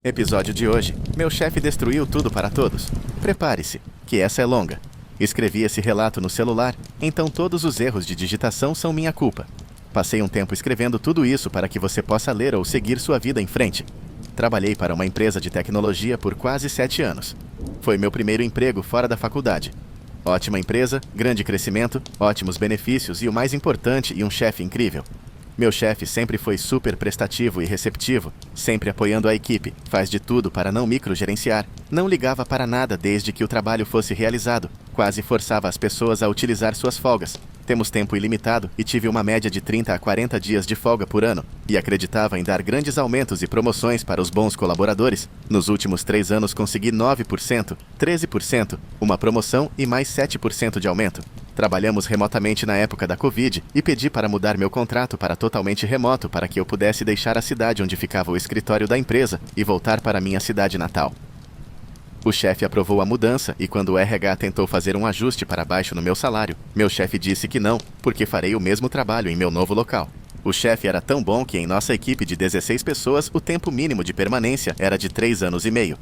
Episódio de hoje. Meu chefe destruiu tudo para todos. Prepare-se, que essa é longa. Escrevi esse relato no celular, então todos os erros de digitação são minha culpa. Passei um tempo escrevendo tudo isso para que você possa ler ou seguir sua vida em frente. Trabalhei para uma empresa de tecnologia por quase 7 anos. Foi meu primeiro emprego fora da faculdade. Ótima empresa, grande crescimento, ótimos benefícios e o mais importante, um chefe incrível. Meu chefe sempre foi super prestativo e receptivo, sempre apoiando a equipe, faz de tudo para não microgerenciar, não ligava para nada desde que o trabalho fosse realizado, quase forçava as pessoas a utilizar suas folgas. Temos tempo ilimitado e tive uma média de 30 a 40 dias de folga por ano, e acreditava em dar grandes aumentos e promoções para os bons colaboradores. Nos últimos 3 anos consegui 9%, 13%, uma promoção e mais 7% de aumento. Trabalhamos remotamente na época da Covid e pedi para mudar meu contrato para totalmente remoto para que eu pudesse deixar a cidade onde ficava o escritório da empresa e voltar para minha cidade natal. O chefe aprovou a mudança e quando o RH tentou fazer um ajuste para baixo no meu salário, meu chefe disse que não, porque farei o mesmo trabalho em meu novo local. O chefe era tão bom que em nossa equipe de 16 pessoas o tempo mínimo de permanência era de 3 anos e meio.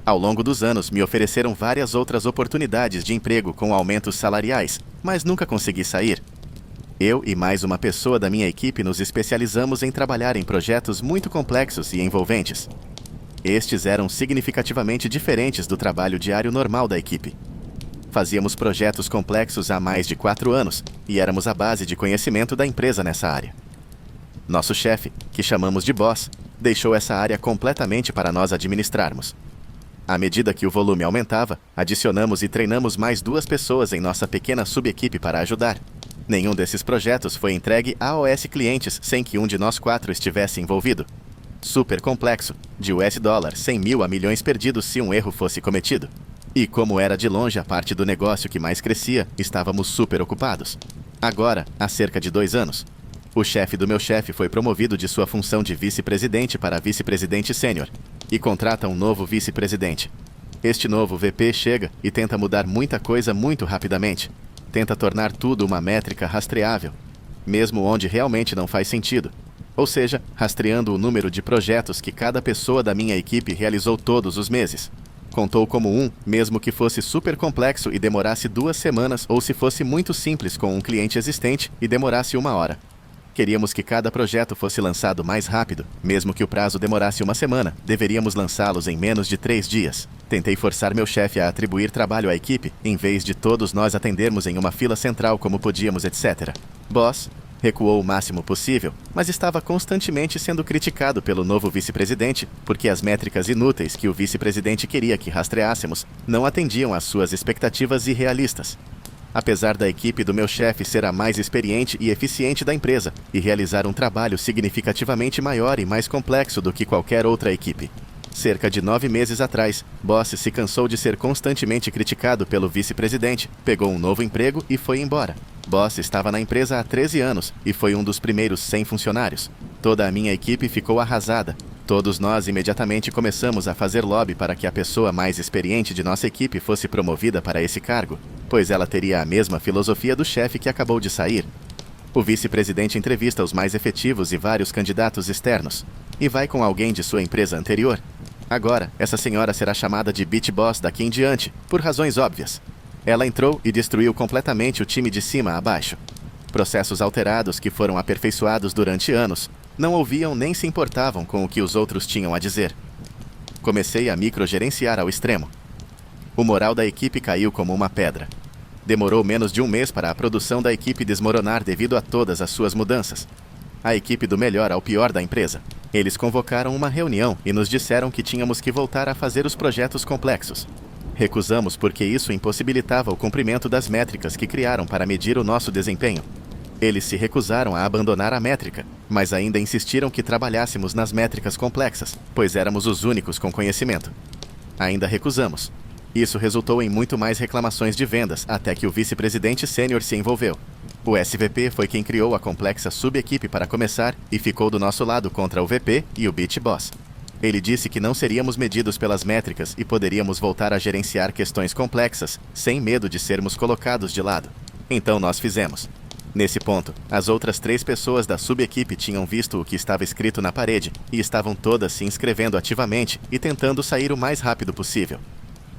Ao longo dos anos, me ofereceram várias outras oportunidades de emprego com aumentos salariais, mas nunca consegui sair. Eu e mais uma pessoa da minha equipe nos especializamos em trabalhar em projetos muito complexos e envolventes. Estes eram significativamente diferentes do trabalho diário normal da equipe. Fazíamos projetos complexos há mais de 4 anos e éramos a base de conhecimento da empresa nessa área. Nosso chefe, que chamamos de boss, deixou essa área completamente para nós administrarmos. À medida que o volume aumentava, adicionamos e treinamos mais 2 pessoas em nossa pequena subequipe para ajudar. Nenhum desses projetos foi entregue a AOS clientes sem que um de nós 4 estivesse envolvido. Super complexo, de US$ 100 mil a milhões perdidos se um erro fosse cometido. E como era de longe a parte do negócio que mais crescia, estávamos super ocupados. Agora, há cerca de 2 anos, o chefe do meu chefe foi promovido de sua função de vice-presidente para vice-presidente sênior e contrata um novo vice-presidente. Este novo VP chega e tenta mudar muita coisa muito rapidamente. Tenta tornar tudo uma métrica rastreável, mesmo onde realmente não faz sentido. Ou seja, rastreando o número de projetos que cada pessoa da minha equipe realizou todos os meses. Contou como mesmo que fosse super complexo e demorasse 2 semanas ou se fosse muito simples com um cliente existente e demorasse 1 hora. Queríamos que cada projeto fosse lançado mais rápido, mesmo que o prazo demorasse 1 semana, deveríamos lançá-los em menos de 3 dias. Tentei forçar meu chefe a atribuir trabalho à equipe, em vez de todos nós atendermos em uma fila central como podíamos, etc. Boss recuou o máximo possível, mas estava constantemente sendo criticado pelo novo vice-presidente, porque as métricas inúteis que o vice-presidente queria que rastreássemos não atendiam às suas expectativas irrealistas. Apesar da equipe do meu chefe ser a mais experiente e eficiente da empresa e realizar um trabalho significativamente maior e mais complexo do que qualquer outra equipe. Cerca de 9 meses atrás, Boss se cansou de ser constantemente criticado pelo vice-presidente, pegou um novo emprego e foi embora. Boss estava na empresa há 13 anos e foi um dos primeiros 100 funcionários. Toda a minha equipe ficou arrasada. Todos nós imediatamente começamos a fazer lobby para que a pessoa mais experiente de nossa equipe fosse promovida para esse cargo, pois ela teria a mesma filosofia do chefe que acabou de sair. O vice-presidente entrevista os mais efetivos e vários candidatos externos, e vai com alguém de sua empresa anterior. Agora, essa senhora será chamada de Beat Boss daqui em diante, por razões óbvias. Ela entrou e destruiu completamente o time de cima a baixo. Processos alterados que foram aperfeiçoados durante anos, não ouviam nem se importavam com o que os outros tinham a dizer. Comecei a microgerenciar ao extremo. O moral da equipe caiu como uma pedra. Demorou menos de 1 mês para a produção da equipe desmoronar devido a todas as suas mudanças. A equipe do melhor ao pior da empresa. Eles convocaram uma reunião e nos disseram que tínhamos que voltar a fazer os projetos complexos. Recusamos porque isso impossibilitava o cumprimento das métricas que criaram para medir o nosso desempenho. Eles se recusaram a abandonar a métrica, mas ainda insistiram que trabalhássemos nas métricas complexas, pois éramos os únicos com conhecimento. Ainda recusamos. Isso resultou em muito mais reclamações de vendas até que o vice-presidente sênior se envolveu. O SVP foi quem criou a complexa subequipe para começar e ficou do nosso lado contra o VP e o Beat Boss. Ele disse que não seríamos medidos pelas métricas e poderíamos voltar a gerenciar questões complexas, sem medo de sermos colocados de lado. Então nós fizemos. Nesse ponto, as outras 3 pessoas da subequipe tinham visto o que estava escrito na parede e estavam todas se inscrevendo ativamente e tentando sair o mais rápido possível.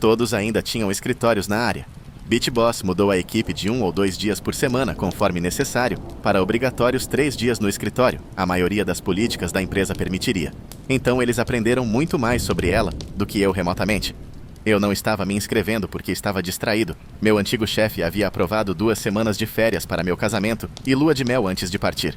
Todos ainda tinham escritórios na área. BitBoss mudou a equipe de 1 ou 2 dias por semana, conforme necessário, para obrigatórios 3 dias no escritório. A maioria das políticas da empresa permitiria. Então eles aprenderam muito mais sobre ela do que eu remotamente. Eu não estava me inscrevendo porque estava distraído. Meu antigo chefe havia aprovado 2 semanas de férias para meu casamento e lua de mel antes de partir.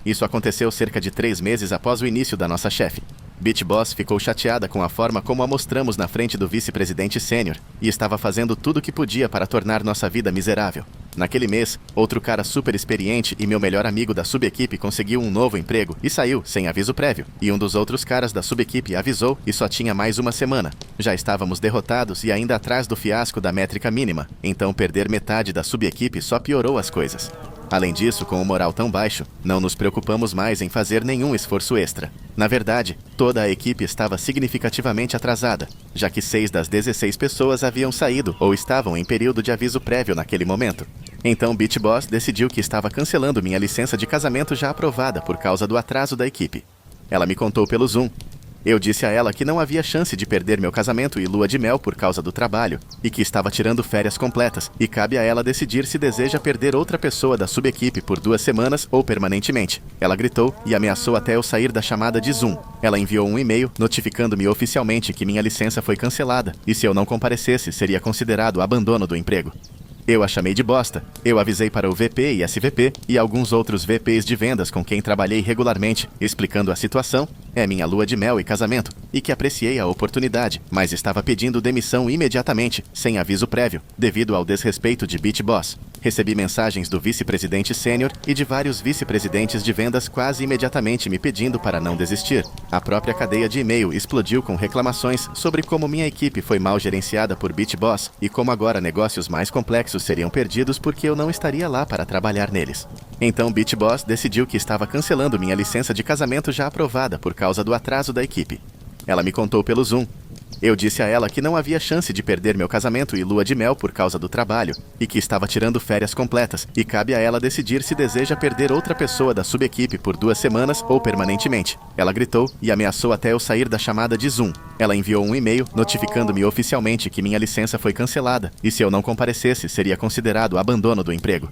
Isso aconteceu cerca de 3 meses após o início da nossa chefe. BitBoss ficou chateada com a forma como a mostramos na frente do vice-presidente sênior e estava fazendo tudo o que podia para tornar nossa vida miserável. Naquele mês, outro cara super experiente e meu melhor amigo da subequipe conseguiu um novo emprego e saiu sem aviso prévio. E um dos outros caras da subequipe avisou e só tinha mais uma semana. Já estávamos derrotados e ainda atrás do fiasco da métrica mínima, então perder metade da subequipe só piorou as coisas. Além disso, com o moral tão baixo, não nos preocupamos mais em fazer nenhum esforço extra. Na verdade, toda a equipe estava significativamente atrasada, já que 6 das 16 pessoas haviam saído ou estavam em período de aviso prévio naquele momento. Então BitBoss decidiu que estava cancelando minha licença de casamento já aprovada por causa do atraso da equipe. Ela me contou pelo Zoom. Eu disse a ela que não havia chance de perder meu casamento e lua de mel por causa do trabalho, e que estava tirando férias completas, e cabe a ela decidir se deseja perder outra pessoa da subequipe por 2 semanas ou permanentemente. Ela gritou e ameaçou até eu sair da chamada de Zoom. Ela enviou um e-mail notificando-me oficialmente que minha licença foi cancelada, e se eu não comparecesse, seria considerado abandono do emprego. Eu a chamei de bosta. Eu avisei para o VP e SVP e alguns outros VPs de vendas com quem trabalhei regularmente, explicando a situação, é minha lua de mel e casamento, e que apreciei a oportunidade, mas estava pedindo demissão imediatamente, sem aviso prévio, devido ao desrespeito de BitBoss. Recebi mensagens do vice-presidente sênior e de vários vice-presidentes de vendas quase imediatamente me pedindo para não desistir. A própria cadeia de e-mail explodiu com reclamações sobre como minha equipe foi mal gerenciada por BitBoss e como agora negócios mais complexos seriam perdidos porque eu não estaria lá para trabalhar neles. Então BitBoss decidiu que estava cancelando minha licença de casamento já aprovada por causa do atraso da equipe. Ela me contou pelo Zoom. Eu disse a ela que não havia chance de perder meu casamento e lua de mel por causa do trabalho, e que estava tirando férias completas, e cabe a ela decidir se deseja perder outra pessoa da subequipe por 2 semanas ou permanentemente. Ela gritou e ameaçou até eu sair da chamada de Zoom. Ela enviou um e-mail notificando-me oficialmente que minha licença foi cancelada, e se eu não comparecesse, seria considerado abandono do emprego.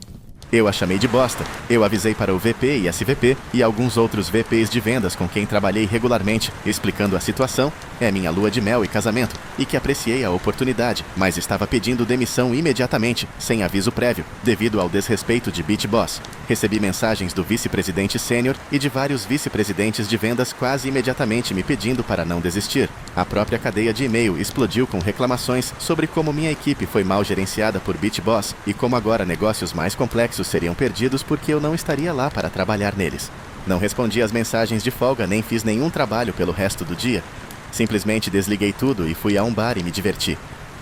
Eu a chamei de bosta. Eu avisei para o VP e SVP e alguns outros VPs de vendas com quem trabalhei regularmente, explicando a situação, é minha lua de mel e casamento, e que apreciei a oportunidade, mas estava pedindo demissão imediatamente, sem aviso prévio, devido ao desrespeito de BitBoss. Recebi mensagens do vice-presidente sênior e de vários vice-presidentes de vendas quase imediatamente me pedindo para não desistir. A própria cadeia de e-mail explodiu com reclamações sobre como minha equipe foi mal gerenciada por BitBoss e como agora negócios mais complexos seriam perdidos porque eu não estaria lá para trabalhar neles. Não respondi às mensagens de folga nem fiz nenhum trabalho pelo resto do dia. Simplesmente desliguei tudo e fui a um bar e me diverti.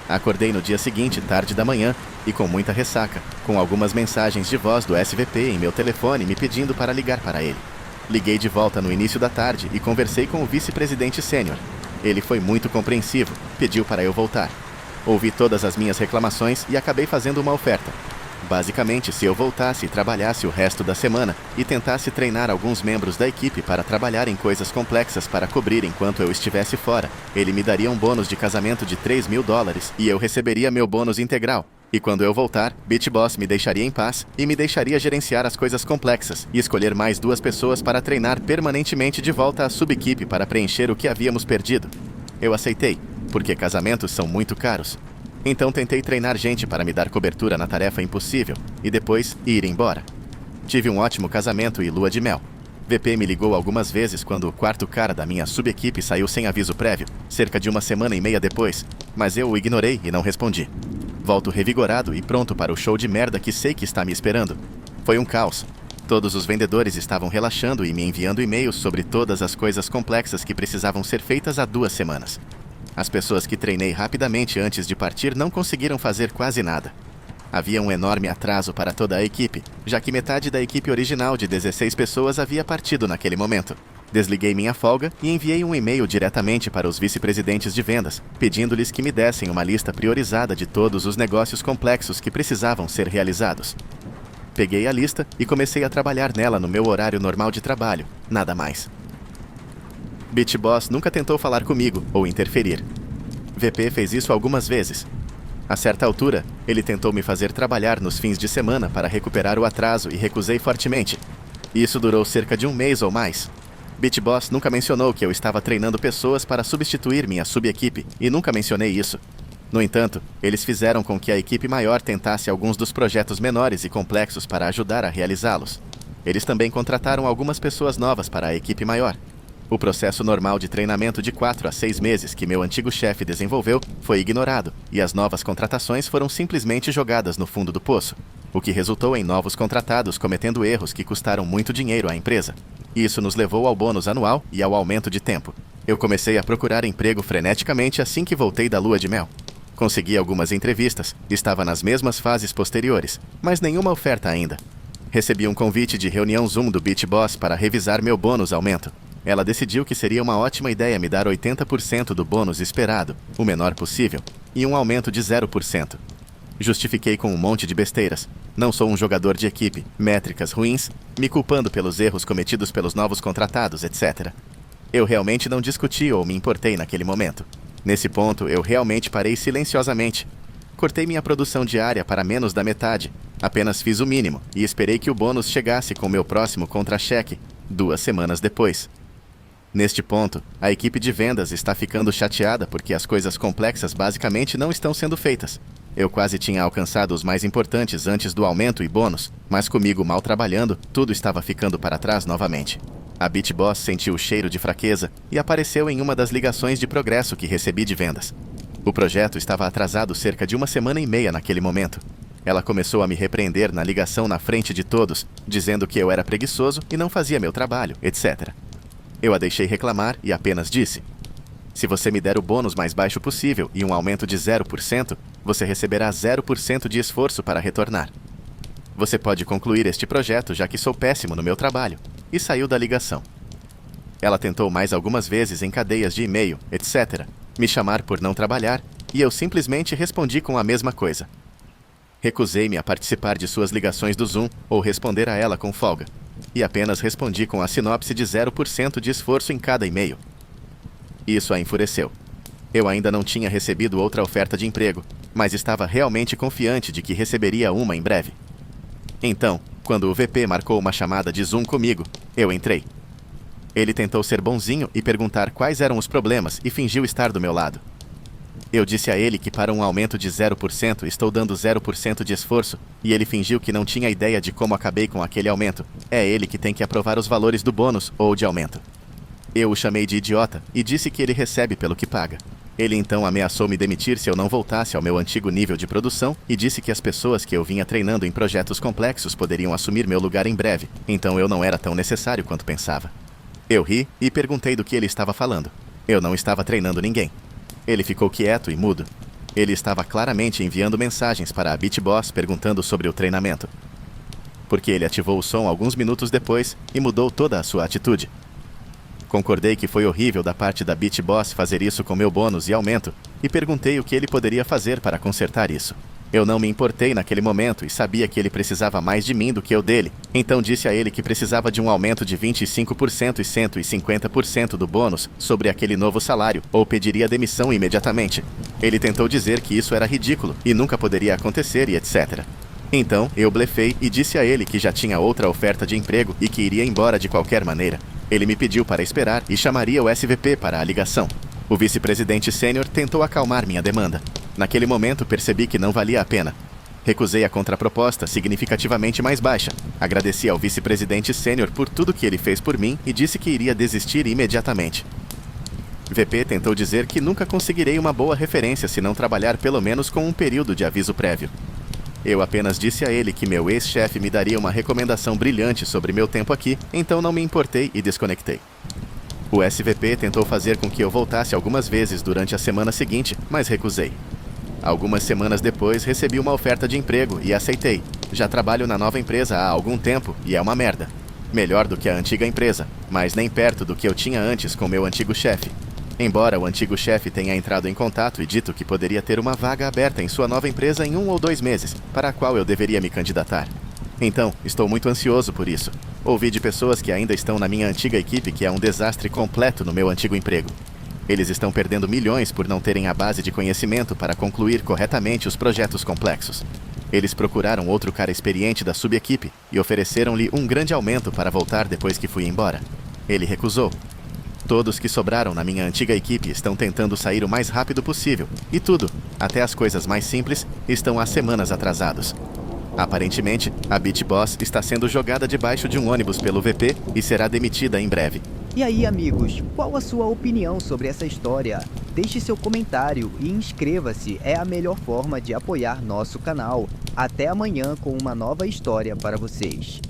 Acordei no dia seguinte, tarde da manhã, e com muita ressaca, com algumas mensagens de voz do SVP em meu telefone me pedindo para ligar para ele. Liguei de volta no início da tarde e conversei com o vice-presidente sênior. Ele foi muito compreensivo, pediu para eu voltar. Ouvi todas as minhas reclamações e acabei fazendo uma oferta. Basicamente, se eu voltasse e trabalhasse o resto da semana e tentasse treinar alguns membros da equipe para trabalhar em coisas complexas para cobrir enquanto eu estivesse fora, ele me daria um bônus de casamento de $3.000 e eu receberia meu bônus integral. E quando eu voltar, BitBoss me deixaria em paz e me deixaria gerenciar as coisas complexas e escolher mais 2 pessoas para treinar permanentemente de volta à subequipe para preencher o que havíamos perdido. Eu aceitei, porque casamentos são muito caros. Então tentei treinar gente para me dar cobertura na tarefa impossível e depois ir embora. Tive um ótimo casamento e lua de mel. VP me ligou algumas vezes quando o 4º cara da minha subequipe saiu sem aviso prévio, cerca de 1 semana e meia depois, mas eu o ignorei e não respondi. Volto revigorado e pronto para o show de merda que sei que está me esperando. Foi um caos. Todos os vendedores estavam relaxando e me enviando e-mails sobre todas as coisas complexas que precisavam ser feitas há 2 semanas. As pessoas que treinei rapidamente antes de partir não conseguiram fazer quase nada. Havia um enorme atraso para toda a equipe, já que metade da equipe original de 16 pessoas havia partido naquele momento. Desliguei minha folga e enviei um e-mail diretamente para os vice-presidentes de vendas, pedindo-lhes que me dessem uma lista priorizada de todos os negócios complexos que precisavam ser realizados. Peguei a lista e comecei a trabalhar nela no meu horário normal de trabalho, nada mais. BitBoss nunca tentou falar comigo ou interferir. VP fez isso algumas vezes. A certa altura, ele tentou me fazer trabalhar nos fins de semana para recuperar o atraso e recusei fortemente. Isso durou cerca de um mês ou mais. BitBoss nunca mencionou que eu estava treinando pessoas para substituir minha subequipe, e nunca mencionei isso. No entanto, eles fizeram com que a equipe maior tentasse alguns dos projetos menores e complexos para ajudar a realizá-los. Eles também contrataram algumas pessoas novas para a equipe maior. O processo normal de treinamento de 4 a 6 meses que meu antigo chefe desenvolveu foi ignorado, e as novas contratações foram simplesmente jogadas no fundo do poço, o que resultou em novos contratados cometendo erros que custaram muito dinheiro à empresa. Isso nos levou ao bônus anual e ao aumento de tempo. Eu comecei a procurar emprego freneticamente assim que voltei da lua de mel. Consegui algumas entrevistas, estava nas mesmas fases posteriores, mas nenhuma oferta ainda. Recebi um convite de reunião Zoom do BitBoss para revisar meu bônus aumento. Ela decidiu que seria uma ótima ideia me dar 80% do bônus esperado, o menor possível, e um aumento de 0%. Justifiquei com um monte de besteiras. Não sou um jogador de equipe, métricas ruins, me culpando pelos erros cometidos pelos novos contratados, etc. Eu realmente não discuti ou me importei naquele momento. Nesse ponto, eu realmente parei silenciosamente. Cortei minha produção diária para menos da metade. Apenas fiz o mínimo e esperei que o bônus chegasse com meu próximo contra-cheque, 2 semanas depois. Neste ponto, a equipe de vendas está ficando chateada porque as coisas complexas basicamente não estão sendo feitas. Eu quase tinha alcançado os mais importantes antes do aumento e bônus, mas comigo mal trabalhando, tudo estava ficando para trás novamente. A BitBoss sentiu o cheiro de fraqueza e apareceu em uma das ligações de progresso que recebi de vendas. O projeto estava atrasado cerca de 1 semana e meia naquele momento. Ela começou a me repreender na ligação na frente de todos, dizendo que eu era preguiçoso e não fazia meu trabalho, etc. Eu a deixei reclamar e apenas disse: se você me der o bônus mais baixo possível e um aumento de 0%, você receberá 0% de esforço para retornar. Você pode concluir este projeto já que sou péssimo no meu trabalho. E saiu da ligação. Ela tentou mais algumas vezes em cadeias de e-mail, etc., me chamar por não trabalhar, e eu simplesmente respondi com a mesma coisa. Recusei-me a participar de suas ligações do Zoom ou responder a ela com folga, e apenas respondi com a sinopse de 0% de esforço em cada e-mail. Isso a enfureceu. Eu ainda não tinha recebido outra oferta de emprego, mas estava realmente confiante de que receberia uma em breve. Então, quando o VP marcou uma chamada de Zoom comigo, eu entrei. Ele tentou ser bonzinho e perguntar quais eram os problemas e fingiu estar do meu lado. Eu disse a ele que para um aumento de 0% estou dando 0% de esforço, e ele fingiu que não tinha ideia de como acabei com aquele aumento. É ele que tem que aprovar os valores do bônus ou de aumento. Eu o chamei de idiota e disse que ele recebe pelo que paga. Ele então ameaçou me demitir se eu não voltasse ao meu antigo nível de produção e disse que as pessoas que eu vinha treinando em projetos complexos poderiam assumir meu lugar em breve, então eu não era tão necessário quanto pensava. Eu ri e perguntei do que ele estava falando. Eu não estava treinando ninguém. Ele ficou quieto e mudo. Ele estava claramente enviando mensagens para a BitBoss perguntando sobre o treinamento. Porque ele ativou o som alguns minutos depois e mudou toda a sua atitude. Concordei que foi horrível da parte da BitBoss fazer isso com meu bônus e aumento, e perguntei o que ele poderia fazer para consertar isso. Eu não me importei naquele momento e sabia que ele precisava mais de mim do que eu dele, então disse a ele que precisava de um aumento de 25% e 150% do bônus sobre aquele novo salário, ou pediria demissão imediatamente. Ele tentou dizer que isso era ridículo e nunca poderia acontecer e etc. Então, eu blefei e disse a ele que já tinha outra oferta de emprego e que iria embora de qualquer maneira. Ele me pediu para esperar e chamaria o SVP para a ligação. O vice-presidente sênior tentou acalmar minha demanda. Naquele momento, percebi que não valia a pena. Recusei a contraproposta significativamente mais baixa. Agradeci ao vice-presidente sênior por tudo que ele fez por mim e disse que iria desistir imediatamente. VP tentou dizer que nunca conseguirei uma boa referência se não trabalhar pelo menos com um período de aviso prévio. Eu apenas disse a ele que meu ex-chefe me daria uma recomendação brilhante sobre meu tempo aqui, então não me importei e desconectei. O SVP tentou fazer com que eu voltasse algumas vezes durante a semana seguinte, mas recusei. Algumas semanas depois, recebi uma oferta de emprego e aceitei. Já trabalho na nova empresa há algum tempo e é uma merda. Melhor do que a antiga empresa, mas nem perto do que eu tinha antes com meu antigo chefe. Embora o antigo chefe tenha entrado em contato e dito que poderia ter uma vaga aberta em sua nova empresa em 1 ou 2 meses, para a qual eu deveria me candidatar. Então, estou muito ansioso por isso. Ouvi de pessoas que ainda estão na minha antiga equipe que é um desastre completo no meu antigo emprego. Eles estão perdendo milhões por não terem a base de conhecimento para concluir corretamente os projetos complexos. Eles procuraram outro cara experiente da subequipe e ofereceram-lhe um grande aumento para voltar depois que fui embora. Ele recusou. Todos que sobraram na minha antiga equipe estão tentando sair o mais rápido possível, e tudo, até as coisas mais simples, estão há semanas atrasados. Aparentemente, a Beach Boss está sendo jogada debaixo de um ônibus pelo VP e será demitida em breve. E aí, amigos, qual a sua opinião sobre essa história? Deixe seu comentário e inscreva-se, é a melhor forma de apoiar nosso canal. Até amanhã com uma nova história para vocês.